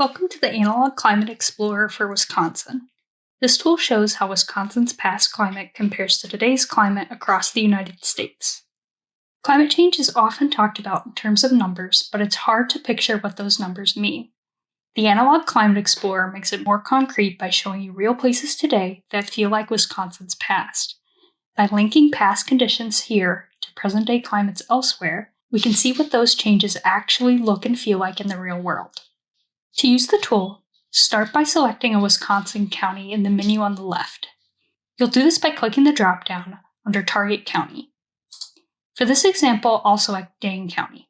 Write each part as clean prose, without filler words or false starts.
Welcome to the Analog Climate Explorer for Wisconsin. This tool shows how Wisconsin's past climate compares to today's climate across the United States. Climate change is often talked about in terms of numbers, but it's hard to picture what those numbers mean. The Analog Climate Explorer makes it more concrete by showing you real places today that feel like Wisconsin's past. By linking past conditions here to present-day climates elsewhere, we can see what those changes actually look and feel like in the real world. To use the tool, start by selecting a Wisconsin county in the menu on the left. You'll do this by clicking the drop-down under Target County. For this example, I'll select Dane County.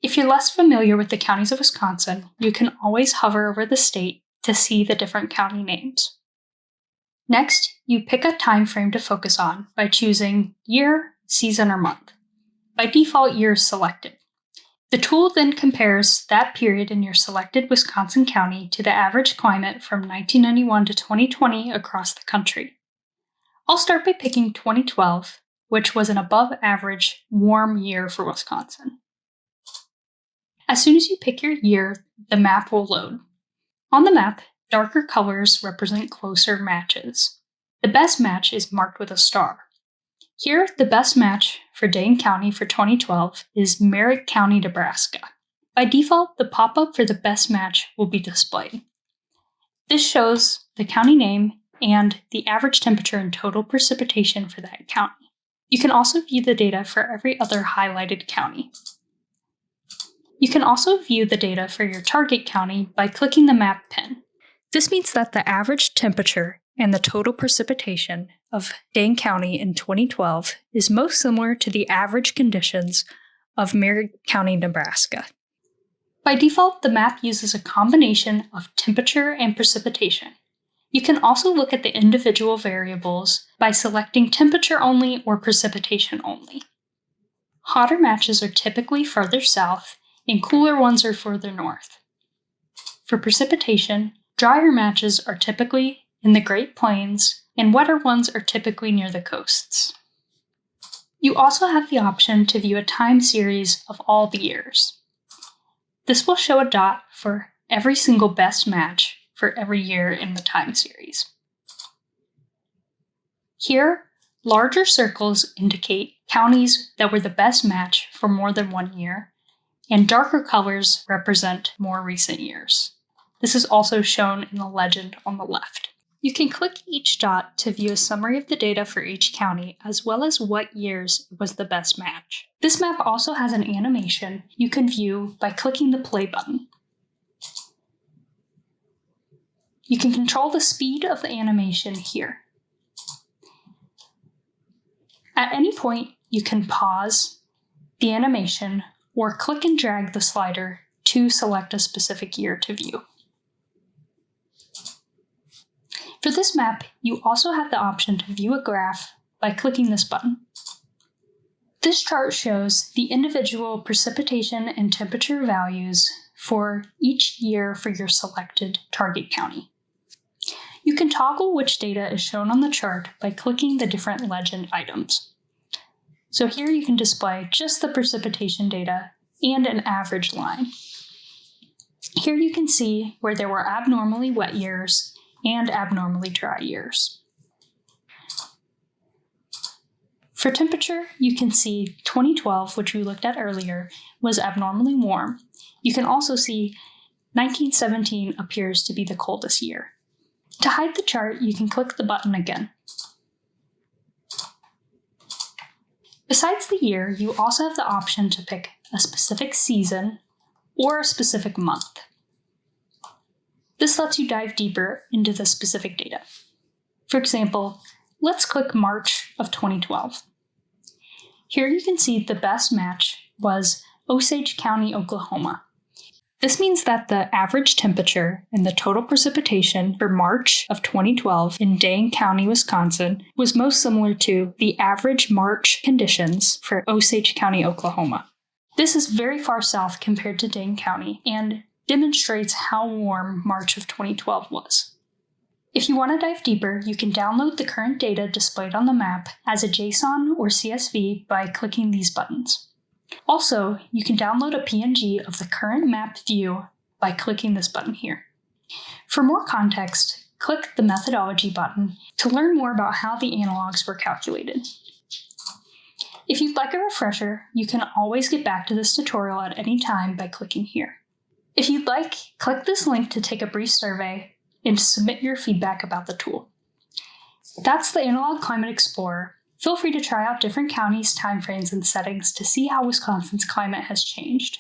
If you're less familiar with the counties of Wisconsin, you can always hover over the state to see the different county names. Next, you pick a time frame to focus on by choosing year, season, or month. By default, year is selected. The tool then compares that period in your selected Wisconsin county to the average climate from 1991 to 2020 across the country. I'll start by picking 2012, which was an above-average warm year for Wisconsin. As soon as you pick your year, the map will load. On the map, darker colors represent closer matches. The best match is marked with a star. Here, the best match for Dane County for 2012 is Merritt County, Nebraska. By default, the pop-up for the best match will be displayed. This shows the county name and the average temperature and total precipitation for that county. You can also view the data for every other highlighted county. You can also view the data for your target county by clicking the map pin. This means that the average temperature and the total precipitation of Dane County in 2012 is most similar to the average conditions of Merritt County, Nebraska. By default, the map uses a combination of temperature and precipitation. You can also look at the individual variables by selecting temperature only or precipitation only. Hotter matches are typically further south, and cooler ones are further north. For precipitation, drier matches are typically in the Great Plains, and wetter ones are typically near the coasts. You also have the option to view a time series of all the years. This will show a dot for every single best match for every year in the time series. Here, larger circles indicate counties that were the best match for more than 1 year, and darker colors represent more recent years. This is also shown in the legend on the left. You can click each dot to view a summary of the data for each county, as well as what years was the best match. This map also has an animation you can view by clicking the play button. You can control the speed of the animation here. At any point, you can pause the animation or click and drag the slider to select a specific year to view. For this map, you also have the option to view a graph by clicking this button. This chart shows the individual precipitation and temperature values for each year for your selected target county. You can toggle which data is shown on the chart by clicking the different legend items. So here you can display just the precipitation data and an average line. Here you can see where there were abnormally wet years and abnormally dry years. For temperature, you can see 2012, which we looked at earlier, was abnormally warm. You can also see 1917 appears to be the coldest year. To hide the chart, you can click the button again. Besides the year, you also have the option to pick a specific season or a specific month. This lets you dive deeper into the specific data. For example, let's click March of 2012. Here you can see the best match was Osage County, Oklahoma. This means that the average temperature and the total precipitation for March of 2012 in Dane County, Wisconsin was most similar to the average March conditions for Osage County, Oklahoma. This is very far south compared to Dane County and demonstrates how warm March of 2012 was. If you want to dive deeper, you can download the current data displayed on the map as a JSON or CSV by clicking these buttons. Also, you can download a PNG of the current map view by clicking this button here. For more context, click the Methodology button to learn more about how the analogs were calculated. If you'd like a refresher, you can always get back to this tutorial at any time by clicking here. If you'd like, click this link to take a brief survey and to submit your feedback about the tool. That's the Analog Climate Explorer. Feel free to try out different counties, timeframes, and settings to see how Wisconsin's climate has changed.